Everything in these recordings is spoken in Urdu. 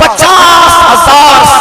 50,000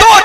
2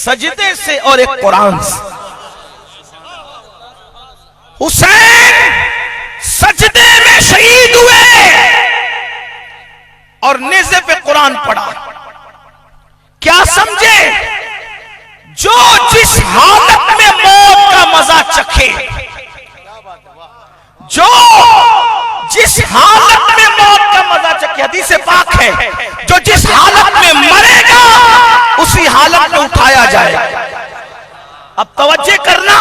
سجدے سے اور ایک قرآن سے. حسین سجدے میں شہید ہوئے اور نیزے پہ قرآن پڑھا. کیا سمجھے؟ جو جس حالت میں موت کا مزہ چکھے، جو جس حالت میں موت کا مزہ چکھے، حدیث پاک ہے، جو جس حالت میں مرے گا اسی حالت میں اٹھایا جائے. اب توجہ کرنا،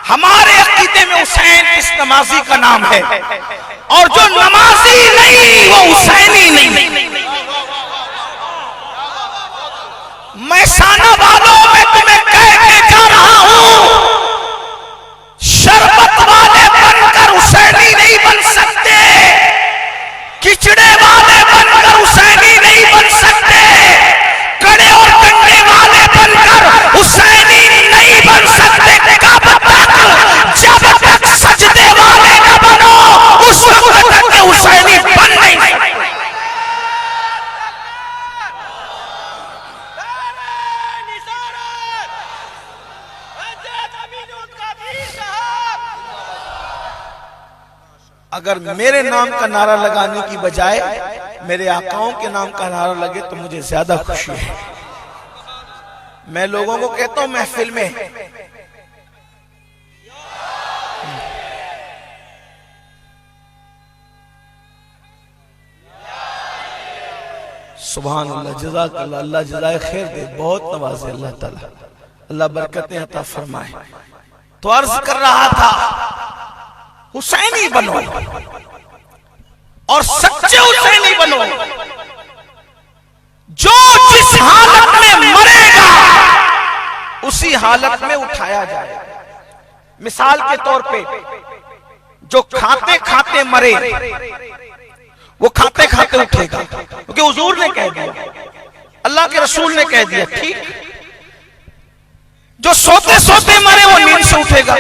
ہمارے عقیدے میں حسین اس نمازی کا نام ہے، اور جو نمازی نہیں وہ حسینی نہیں. میں سانہ والوں میں تمہیں کہہ کے جا رہا ہوں، شربت والے بن کر حسینی نہیں بن سکتے، کچڑے والے بن کر حسینی نہیں بن سکتے، کڑے اور کنڈے والے بن کر حسینی نہیں بن سکتے. کب تک؟ جب تک سجدے والے نہ بنو اس وقت تک کہ حسینی بن نہیں سکتے. اگر میرے نام کا نعرہ لگانے کی بجائے میرے آقاؤں کے نام کا نعرہ لگے تو مجھے زیادہ خوشی ہے. میں لوگوں کو کہتا ہوں محفل میں، سبحان اللہ، جزاک اللہ، اللہ جزائے خیر دے، بہت نوازے اللہ تعالیٰ، اللہ برکتیں عطا فرمائے. تو عرض کر رہا تھا حسینی بنو اور سچے حسینی بنو. جو جس حالت میں مرے گا اسی حالت میں اٹھایا جائے. مثال کے طور پہ جو کھاتے کھاتے مرے وہ کھاتے کھاتے اٹھے گا، کیونکہ حضور نے کہہ دیا، اللہ کے رسول نے کہہ دیا. ٹھیک. جو سوتے سوتے مرے وہ نیند سے اٹھے گا،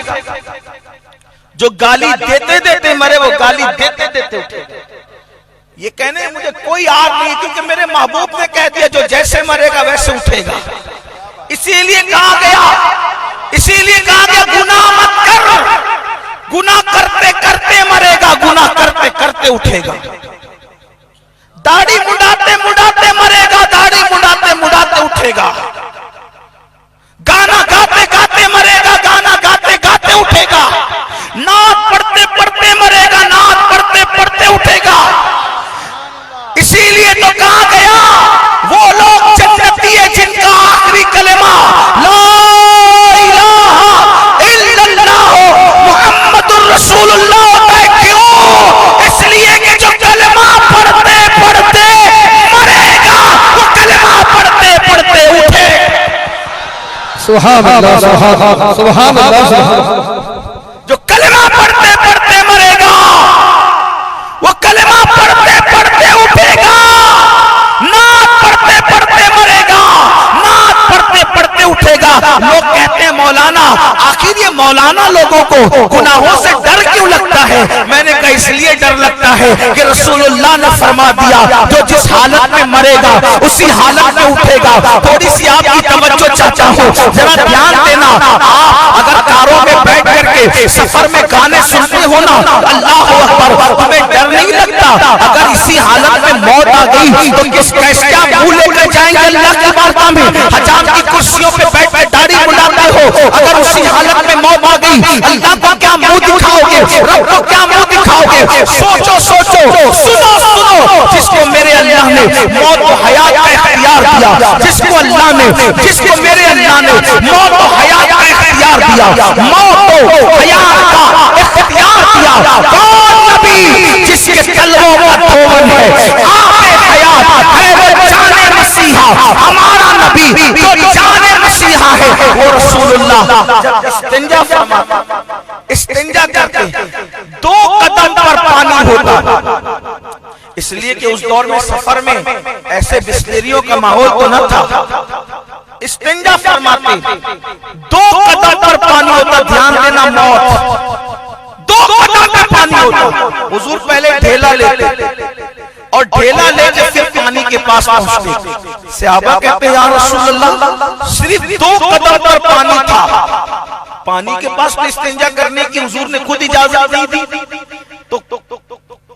جو گالی دیتے دیتے مرے وہ گالی دیتے دیتے اٹھے گا. یہ کہنے مجھے کوئی آر نہیں، کیونکہ میرے محبوب نے کہہ دیا جو جیسے مرے گا ویسے اٹھے گا. اسی لیے کہا گیا گناہ مت کر، گناہ کرتے کرتے مرے گا، گناہ کرتے کرتے اٹھے گا. داڑھی مڈاتے مڈاتے مرے گا، داڑھی مڈاتے مڈاتے اٹھے گا. گانا گاتے گاتے مرے گا، گانا گاتے گاتے اٹھے گا. نعت پڑھتے پڑھتے مرے گا، نعت پڑھتے پڑھتے اٹھے گا. اسی لیے تو کہا گیا وہ لوگ جنتی ہے جن کا آخری کلمہ لا الہ الا اللہ محمد الرسول اللہ ہوتا ہے. کیوں؟ اس لیے کہ جو کلمہ پڑھتے پڑھتے مرے گا وہ کلمہ پڑھتے پڑھتے اٹھے. سبحان اللہ، سبحان اللہ. جو کلمہ پڑھتے پڑھتے مرے گا وہ کلمہ پڑھتے پڑھتے اٹھے گا. نعت پڑھتے پڑھتے مرے گا، نعت پڑھتے پڑھتے اٹھے گا. لوگ کہتے ہیں مولانا، آخر یہ مولانا لوگوں کو گناہوں سے ڈر کیوں لگتا ہے؟ میں نے کہا اس لیے ڈر لگتا ہے کہ رسول اللہ نے فرما دیا جو جس حالت میں مرے گا اسی حالت میں اٹھے گا. تھوڑی سی آپ کی توجہ چاہتا ہوں، ذرا دھیان دینا. آپ اگر کاروں میں بیٹھ کر کے سفر میں گانے سنتے ہو نا، اللہ اکبر، تمہیں ڈر نہیں لگتا؟ اگر اسی حالت میں موت آ گئی تو کیا منہ لے کر جائیں گے اللہ کی بارگاہ میں؟ حجاب کی کرسیوں پہ بیٹھ بیٹھ داڑھی مڈاتے ہو، اگر اسی حالت میں موت آ گئی اللہ کو کیا منہ دکھاؤ گے؟ رب کو کیا منہ دکھاؤ گے؟ سوچو سوچو، سنو سنو. جس کو میرے اللہ نے موت و حیات کا اختیار دیا، جس کو میرے اللہ نے موت و حیات کا اختیار دیا، موت و حیات کا اختیار دیا، کون نبی جس کے کلموں کا دھون ہے آب حیات ہے وہ جان مسیحا. ہمارا نبی جو جان مسیحا ہے وہ رسول اللہ. جب استنجا فرماتا، استنجا کرتے 2 قدم پر پانی ہوتا، اس لیے کہ اس دور میں سفر میں ایسے بسلریوں کا ماحول تو نہ تھا. استنجا فرماتے 2 قدم پر پانی ہوتا. دھیان دینا، موت 2 قدم پر پانی ہوتا. حضور پہلے ڈھیلا لیتے اور ڈھیلا لے کے پھر پانی کے پاس پہنچتے. صحابہ کہتے ہیں یا رسول اللہ صرف 2 قدم پر پانی تھا، پانی کے پاس تو استنجا کرنے کی حضور نے خود اجازت نہیں دی، تو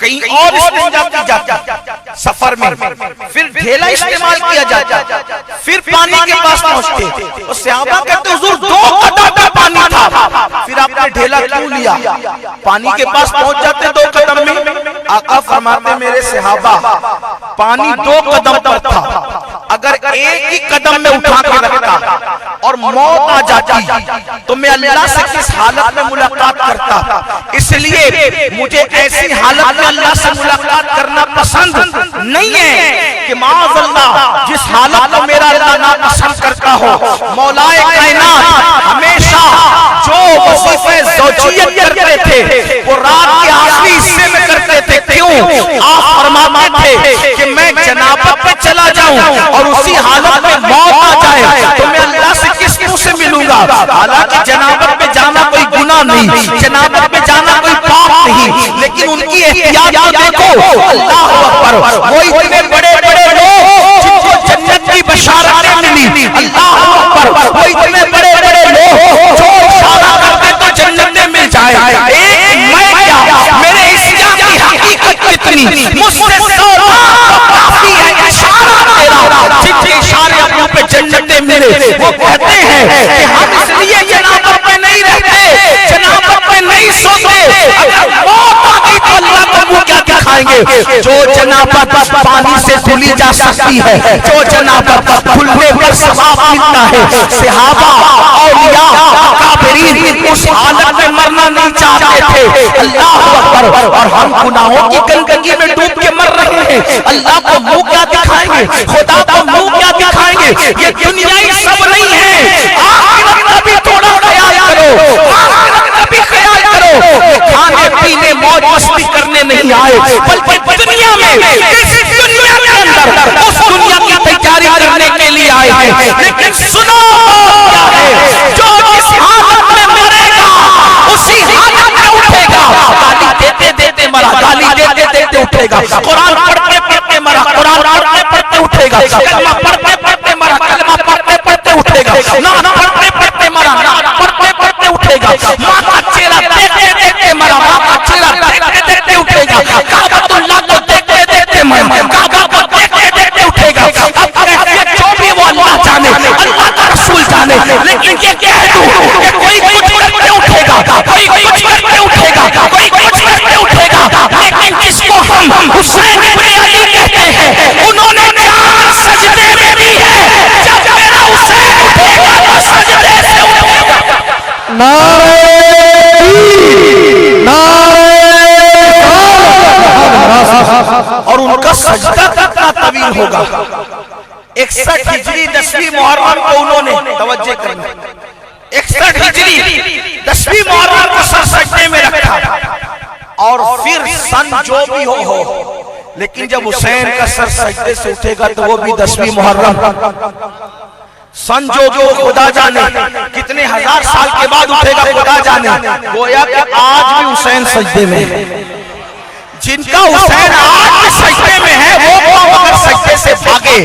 کہیں اور استنجا کی جاتی سفر میں، پھر ڈھیلا استعمال کیا جاتا، پھر پانی کے پاس پہنچتے، اور صحابہ کہتے ہیں حضور 2 قدم پر پانی تھا، پھر آپ نے ڈھیلا کیوں لیا؟ پانی کے پاس پہنچ جاتے 2 قدم میں۔ آقا فرماتے میرے صحابہ پانی 2 قدم پر تھا، اگر ایک ہی قدم میں اٹھا کے رکھتا اور موت آ جاتی تو میں اللہ سے کس حالت میں ملاقات کرتا؟ اس لیے مجھے ایسی حالت میں اللہ سے ملاقات کرنا پسند نہیں ہے کہ معاذ اللہ جس حالت میں میرا اللہ ناپسند کرتا ہو۔ مولا کائنات ہمیشہ جو وظیفہ زوجیت کرتے تھے وہ رات کے آخری حصے میں کرتے تھے، کیوں؟ آپ فرماتے تھے کہ میں جنابت پہ چلا جاؤں اور اسی حالت میں موت آ جائے تو میں اللہ سے کس منہ سے ملوں گا؟ حالانکہ جنابت پہ جانا کوئی گناہ نہیں، جنابت پہ جانا کوئی پاپ نہیں، لیکن ان کی احتیاط دیکھو، اللہ اکبر، وہ اتنے بڑے بڑے لوگ جن کو جنت کی بشارتیں ملی، اللہ اکبر، وہ اتنے بڑے بڑے لوگ جو اشارہ کرتے تو جنتیں مل جائے، ایک میں کیا میرے اسلام کی حقیقت کتنی مجھ سے سودا کافی ہے اشارہ تیرا، جن کے اشارے اپنوں پہ جنتیں ملے، وہ کہتے ہیں کہ ہم اس لیے جنابت میں نہیں رہتے، جنابت میں نہیں سوتے، اگر موت آ گئی تو اللہ کو وہ کیا دکھائیں گے؟ جو جنابت پانی سے دھلی جا سکتی ہے، جو جنابت دھلنے پر ثواب ملتا ہے، صحابہ اولیاء اکابرین اس حالت میں مرنا نہیں چاہتے تھے، اللہ اکبر، اور ہم گناہوں کی گندگی میں ڈوب کے مر رہے ہیں، اللہ کو منہ کیا دکھائیں گے؟ خدا کو منہ کیا دکھائیں گے؟ یہ دنیائی سب نہیں ہے، آخرت کا بھی تھوڑا خیال کرو، آخرت کا بھی خیال کرو، کھانے پینے موج مستی کرنے نہیں آئے، بلکہ دنیا میں اس دنیا کے اندر اس دنیا کی تیاری کرنے کے لیے آئے ہیں، لیکن سنو کیا ہے، جو جس حالت میں مرے گا اسی حالت میں اٹھے گا، گالی دیتے دیتے مرا، گالی دیتے دیتے اٹھے گا، قرآن پڑھتے پڑھتے مرا، قرآن پڑھتے پڑھتے اٹھے گا، کلمہ پڑھتے پڑھتے مرا، کلمہ پڑھتے پڑھتے اٹھے گا، نعت پڑھتے پڑھتے مرا، نعت پڑھتے پڑھتے اٹھے گا، ماں کا چہرہ دیکھتے دیکھتے مرا، ماں کا چہرہ دیکھتے دیکھتے اٹھے گا، کعبۃ اللہ کو دیکھتے دیکھتے مرا، کعبہ کو دیکھتے دیکھتے اٹھے گا۔ اب کہتے ہیں جو بھی وہ اللہ جانے، اللہ کا رسول جانے، لیکن یہ کہہ دوں کہ کوئی کچھ کرتے اٹھے گا، کوئی کچھ کرتے اٹھے گا، کوئی کچھ کرتے اٹھے گا، لیکن جس کو ہم حسین ابن علی کہتے ہیں انہوں نے جان سجدے میں دی ہے، جب میرا حسین اٹھے گا تو سجدے سے اٹھے گا۔ نعرہ اور ان کا سجدہ کتنا طویل ہوگا، 61 ہجری 10ویں محرم کو انہوں نے توجہ کرنا، 61 ہجری 10ویں محرم کو سر سجدے میں رکھا، اور پھر سن جو بھی ہو، لیکن جب حسین کا سر سجدے سے اٹھے گا تو وہ بھی 10ویں محرم، سن جو بھی خدا جانے، کتنے ہزار سال کے بعد اٹھے گا خدا جانے، گویا کہ آج بھی حسین سجدے میں ہے، جن کا حسین آج بھی سجدے میں ہے وہ قوم اگر سجدے سے بھاگے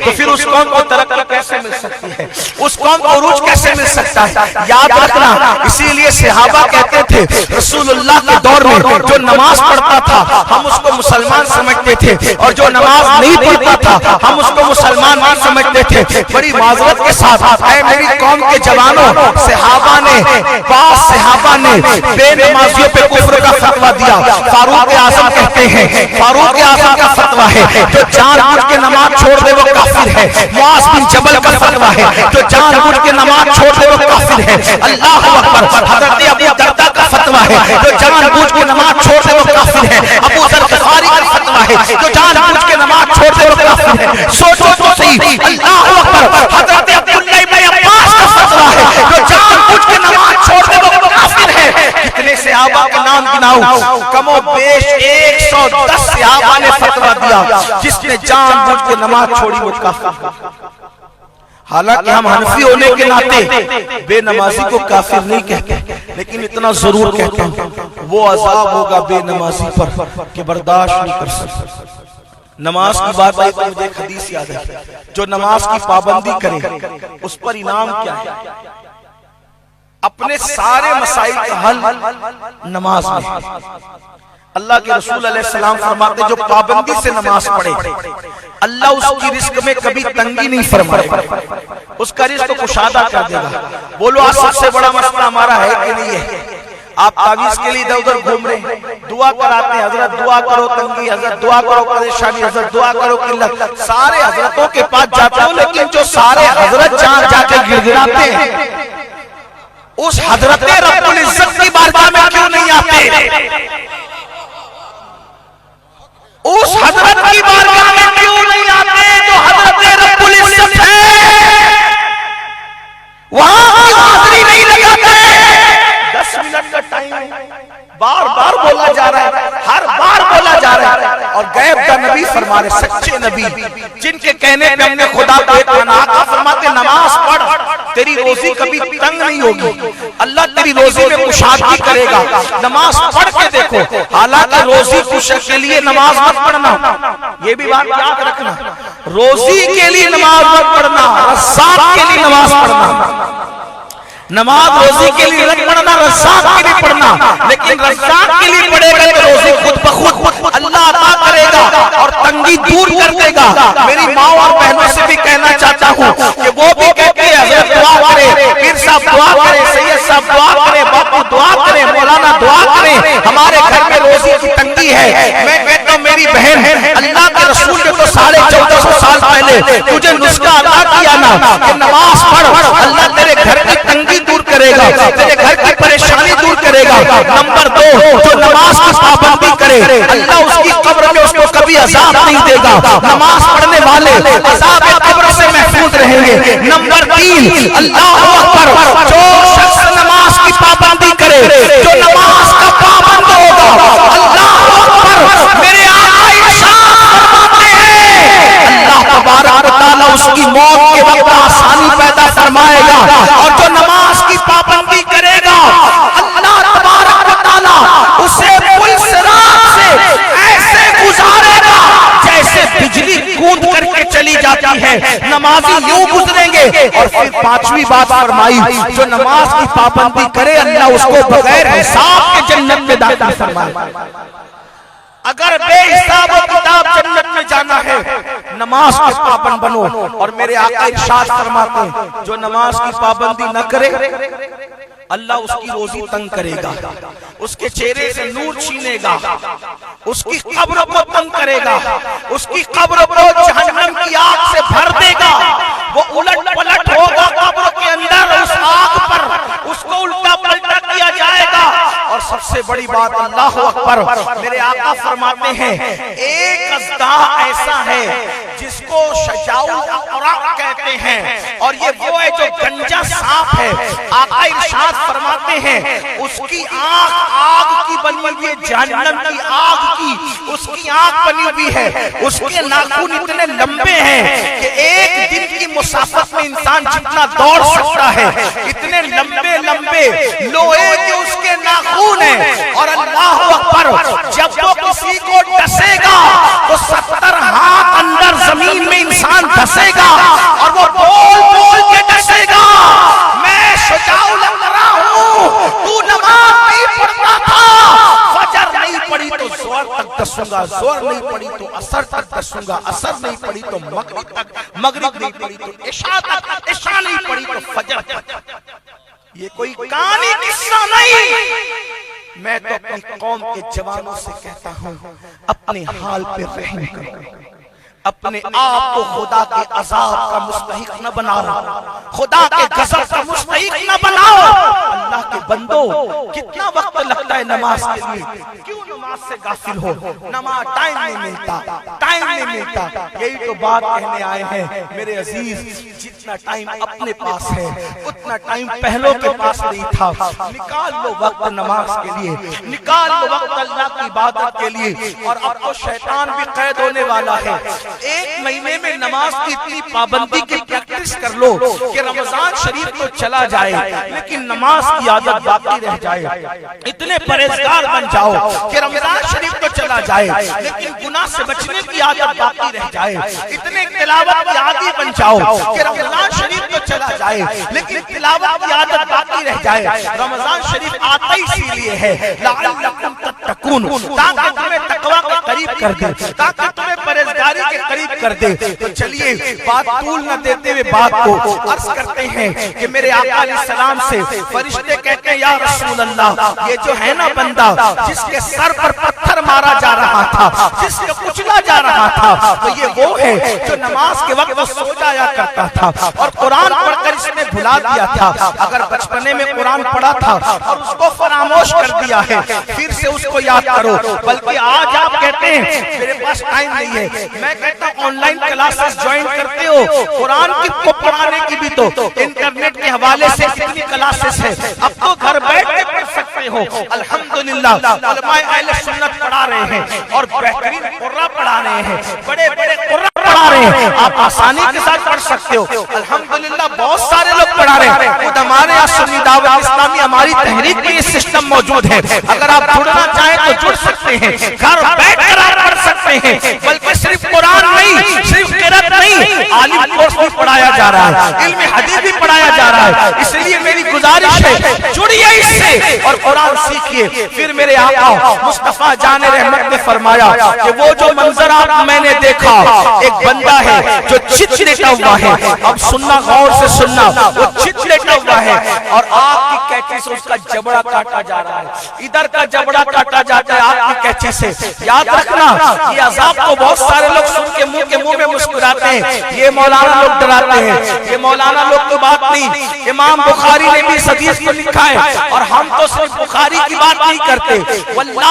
تو پھر اس قوم کو ترقی کیسے مل سکتی ہے، اس قوم کو عروج کیسے مل سکتا ہے؟ یاد رکھنا، اسی لیے صحابہ کہتے تھے رسول اللہ کے دور میں جو نماز پڑھتا تھا ہم اس کو مسلمان سمجھتے تھے، اور جو نماز نہیں پڑھتا تھا ہم اس کو مسلمان نہیں سمجھتے تھے۔ بڑی معذرت کے ساتھ اے میری قوم کے جوانوں، صحابہ نے، بعض صحابہ نے بے نمازیوں پہ کفر کا فتویٰ دیا، فاروق اعظم کہتے ہیں، فاروق اعظم کا فتویٰ ہے جو جان بوجھ کے نماز چھوڑ دے وہ کافر ہے، معاذ بن جبل کا فتویٰ ہے جو جان بوجھ کے نماز چھوڑ دے وہ کافر ہے، اللہ اکبر، حضرت ابو درداء کا فتویٰ ہے جو جان بوجھ کے نماز چھوڑ دے وہ کافر ہے، ابو ذر غفاری کا فتویٰ ہے جو جان بوجھ کے نماز چھوڑ دے وہ کافر ہے، سوچو تو صحیح، اللہ اکبر، حضرت عبداللہ ابن عباس کا فتویٰ ہے جو جان بوجھ کے نماز چھوڑ دے وہ کافر ہے۔ کتنے صحابہ کے نام گناؤں، کم و بیش 110 صحابہ نے فتویٰ دیا جس نے جان بوجھ کے نماز چھوڑی وہ کافر ہے۔ حالانکہ ہم حنفی ہونے کے ناطے بے نمازی کو کافر نہیں کہتے، لیکن اتنا ضرور کہتے ہیں وہ عذاب ہوگا بے نمازی پر کہ برداشت نہیں کر سکتے۔ نماز کی بات آئی تو مجھے ایک حدیث یاد ہے، جو نماز کی پابندی کرے اس پر انعام کیا ہے؟ اپنے سارے مسائل کا حل نماز میں۔ اللہ کے رسول علیہ السلام فرماتے جو پابندی سے نماز پڑھے اللہ اس کی رزق میں کبھی تنگی نہیں فرمائے، اس کا رزق کشادہ کر دے گا۔ بولو آج سب سے بڑا مسئلہ ہمارا ہے کہ نہیں ہے؟ آپ تعویذ کے لیے ادھر ادھر گھوم رہے ہیں، دعا کراتے ہیں، حضرت دعا کرو تنگی، حضرت دعا کرو پریشانی، حضرت دعا کرو قلت، سارے حضرتوں کے پاس جاتا ہوں، لیکن جو سارے حضرت جا کے گڑگڑاتے ہیں اس حضرت رب العزت کی بارگاہ میں کیوں نہیں آتے؟ اس حضرت کی بارگاہ میں کیوں نہیں آتے جو حضرت رب العزت ہے؟ وہاں کی حاضری نہیں لگاتے۔ 10 منٹ کا ٹائم بار بار بولا جا رہا ہے، ہر بار بولا جا رہا ہے، اور غیب کا نبی فرما رہے، سچے نبی جن کے کہنے پہ ہم نے خدا کو اتنا آقا فرماتے نماز پڑھ تیری روزی کبھی تنگ نہیں ہوگی، اللہ تیری روزی میں کشادگی کرے گا، نماز پڑھ کے دیکھو۔ حالانکہ روزی کشادگی کے لیے نماز مت پڑھنا، یہ بھی بات یاد رکھنا، روزی کے لیے نماز مت پڑھنا، رزاق کے لیے نماز پڑھنا۔ نماز روزی کے لیے نہیں پڑھنا، رزاق کے لیے پڑھنا، لیکن رزاق کے لیے پڑھے گا تو روزی خود بخود اللہ عطا کرے گا اور تنگی دور کر دے گا۔ میری ماں اور بہنوں سے بھی کہنا چاہتا ہوں کہ وہ بھی کہتے ہیں حضرت دعا کرے، پیر صاحب دعا کرے، سید صاحب دعا کرے، باپو دعا کرے، مولانا دعا کرے، ہمارے گھر میں روزی کی تنگی ہے۔ میں کہتا ہوں میری بہن اللہ کے رسول نے تو 1450 سال پہلے تجھے نسخہ عطا کیا نا کہ نماز پڑھ، اللہ تیرے گھر کی تنگی دور کرے گا، تیرے گھر کی پریشانی دور کرے گا۔ نمبر 2، جو نماز کی پابندی کرے اللہ اس کی قبر میں اس کو کبھی عذاب نہیں دے گا، نماز پڑھنے والے عذاب قبر سے محفوظ رہیں گے۔ نمبر 3، اللہ اکبر، جو شخص نماز کی پابندی کرے، جو نماز کا پابند ہوگا، اللہ اکبر، میرے آقا ارشاد فرماتے ہیں اللہ تبارک و تعالیٰ اس کی موت کے وقت آسانی پیدا فرمائے گا، اور جو نماز کی پابندی کرے گا اللہ تبارک و تعالیٰ اسے پل صراط سے ایسے گزارے گا جیسے بجلی گوند کر کے چلی جاتی ہے۔ نمازی یوں گزریں گے۔ اور پھر 5ویں بات فرمائی، جو نماز کی پابندی کرے اللہ اس کو بغیر حساب کے جنت میں داخل فرمائے۔ اگر بے حساب و کتاب جنت میں جانا ہے نماز کے پابند بنو۔ اور میرے آقا ارشاد فرماتے ہیں جو نماز کی پابندی نہ کرے اللہ اس کی روزی تنگ کرے گا، اس کے چہرے سے نور چھینے گا، اس کی قبر کو تنگ کرے گا، اس کی قبر کو جہنم کی آگ سے بھر دے گا، وہ الٹ پلٹ ہوگا قبر کے اندر، اس آگ پر اس کو الٹا پلٹا کیا جائے گا۔ اور سب سے بڑی بات اللہ اکبر، میرے آقا فرماتے ہیں ایک اژدہا ایسا ہے جس کو شجاع الاوراق کہتے ہیں، اور یہ وہ ہے جو گنجا سانپ ہے۔ آقا ارشاد فرماتے ہیں اس کی آنکھ آگ کی بنی ہوئی ہے، جہنم کی آگ کی اس کی آنکھ بنی ہوئی ہے، اس کے ناخن اتنے لمبے ہیں کہ ایک دن کی مسافت میں انسان جتنا دوڑ سکتا ہے، اتنے لمبے لمبے لوہے کے اس کے ناخن ہیں۔ اور اللہ اکبر، جب وہ کسی کو ڈسے گا تو 70 ہاتھ اندر زمین میں انسان ڈسے گا، اور وہ بول بول کے ڈسے گا میں شجاع الاوراق ہوں، تو نماز نہیں پڑھتا تھا، فجر نہیں پڑھی تو زور تک ڈسوں گا، زور نہیں پڑھی تو عصر تک ڈسوں گا، عصر نہیں پڑھی تو مغرب تک، مغرب نہیں پڑھی تو عشاء تک، عشاء نہیں پڑھی تو فجر تک۔ یہ کوئی کہانی قصہ نہیں، میں تو اپنی قوم کے جوانوں سے کہتا ہوں اپنے حال پہ رحم کرو، اپنے آپ کو خدا کے عذاب کا مستحق نہ بناؤ، خدا کے غضب کا مستحق نہ بناؤ۔ اللہ کے بندو کتنا وقت لگتا ہے نماز کے لیے، کیوں نماز سے غافل ہو؟ نماز ٹائم نہیں ملتا، ٹائم نہیں ملتا۔ یہی تو بات کہنے آئے ہیں میرے عزیز، جتنا ٹائم اپنے پاس ہے اتنا ٹائم پہلوں کے پاس نہیں تھا۔ نکال لو وقت نماز کے لیے، نکال لو وقت اللہ کی عبادت کے لیے۔ اور اب تو شیطان بھی قید ہونے والا ہے۔ ایک مہینے میں نماز کی اتنی پابندی کی پریکٹس کر لو کہ رمضان شریف تو چلا جائے لیکن نماز کی عادت باقی رہ جائے، اتنے پرہیزگار بن جاؤ کہ رمضان شریف تو چلا جائے لیکن گناہ سے بچنے کی عادت باقی رہ جائے، اتنے تلاوت کی عادی بن جاؤ کہ رمضان شریف تو چلا جائے لیکن تلاوت کی عادت باقی رہ جائے۔ رمضان شریف آتا ہی اسی لیے ہے لعلکم تتقون، تاکہ تمہیں تقوی کے قریب کر دے، تاکہ تمہیں پرہیزگاری کے قریب کر دے۔ تو چلیے بات طول نہ دیتے ہوئے بات کو عرض کرتے ہیں کہ میرے آقا علیہ السلام سے فرشتے کہتے ہیں یا رسول اللہ، یہ جو ہے نا بندہ جس کے سر پر پتھر مارا جا رہا تھا، جس کو کچلا جا رہا تھا، تو یہ وہ ہے جو نماز کے وقت سو جایا کرتا تھا اور قرآن پڑھ کر اس نے بھلا دیا تھا۔ اگر بچپنے میں قرآن پڑھا تھا اور اس کو فراموش کر دیا ہے، پھر سے اس کو یاد کرو۔ بلکہ آج آپ کہتے ہیں میرے پاس ٹائم نہیں ہے، میں کہتا ہوں آن لائن کلاسز جوائن کرتے ہو، قرآن کو پڑھانے کی بھی تو انٹرنیٹ کے حوالے سے کتنی کلاسز ہیں، اب تو گھر بیٹھ کے پڑھ سکتے ہو۔ الحمدللہ علماء اہل سنت پڑھا رہے ہیں اور بہترین قرآن پڑھا رہے ہیں، بڑے بڑے قرآن پڑھا رہے ہیں، آپ آسانی کے ساتھ پڑھ سکتے ہو۔ الحمدللہ بہت سارے لوگ پڑھا رہے ہیں، خود ہمارے یہاں سنی دعوت اسلامی ہماری تحریک میں یہ سسٹم موجود ہے، اگر آپ جڑنا چاہیں تو جڑ سکتے ہیں، گھر بیٹھ کر آپ پڑھ سکتے ہیں۔ بلکہ صرف قرآن نہیں، صرف قرأت نہیں، عالم کورس بھی پڑھایا جا رہا ہے، علم حدیث بھی پڑھایا جا رہا ہے۔ اس لیے میری گزارش ہے جڑیے اس سے اور قرآن سیکھیے۔ پھر میرے آقا مصطفیٰ جان رحمت نے فرمایا کہ وہ جو منظر آپ میں نے دیکھا، ایک بندہ ہے جو چت لیٹا ہوا ہے، اب سننا غور سے سننا، وہ چت لیٹا ہوا ہے اور آگ کی کینچی سے اس کا جبڑا کاٹا جا رہا ہے، ادھر کا جبڑا کاٹا جاتا ہے آگ کی کینچی سے۔ یاد رکھنا یہ عذاب کو بہت سارے لوگ سن کے منہ میں مسکراتے ہیں، یہ مولانا لوگ ڈراتے ہیں، یہ مولانا لوگ تو بات نہیں، امام بخاری نے بھی اس حدیث کو لکھا ہے اور ہم تو صرف بخاری کی بات نہیں کرتے، واللہ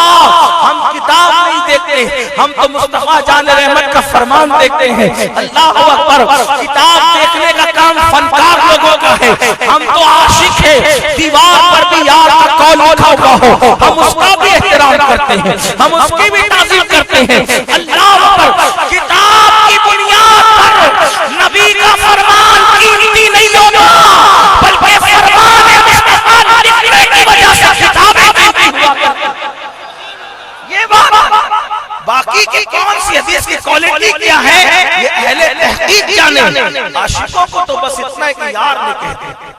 ہم کتاب نہیں دیکھتے، ہم تو مصطفیٰ جان رحمت کا فرمان دیکھتے ہیں۔ اللہ اکبر، کتاب دیکھنے کا کام فنکار لوگوں کا ہے، ہم تو عاشق ہیں، دیوار پر بھی یار کا قول لکھا ہوا ہو ہم اس کا بھی احترام کرتے ہیں، ہم اس کی بھی تعظیم کرتے ہیں۔ اللہ اکبر، کتاب کی بنیاد پر نبی کا فرمان قیمتی نہیں ہوگا، بلکہ فرمان مصطفیٰ لکھنے کی وجہ سے کتابیں قیمتی ہوا کرتی ہیں۔ یہ بات باقی کی کون سی حدیث کی کوالٹی کیا ہے یہ اہل تحقیق جانے، عاشقوں کو تو بس اتنا ہے کہ یار نہیں کہتے۔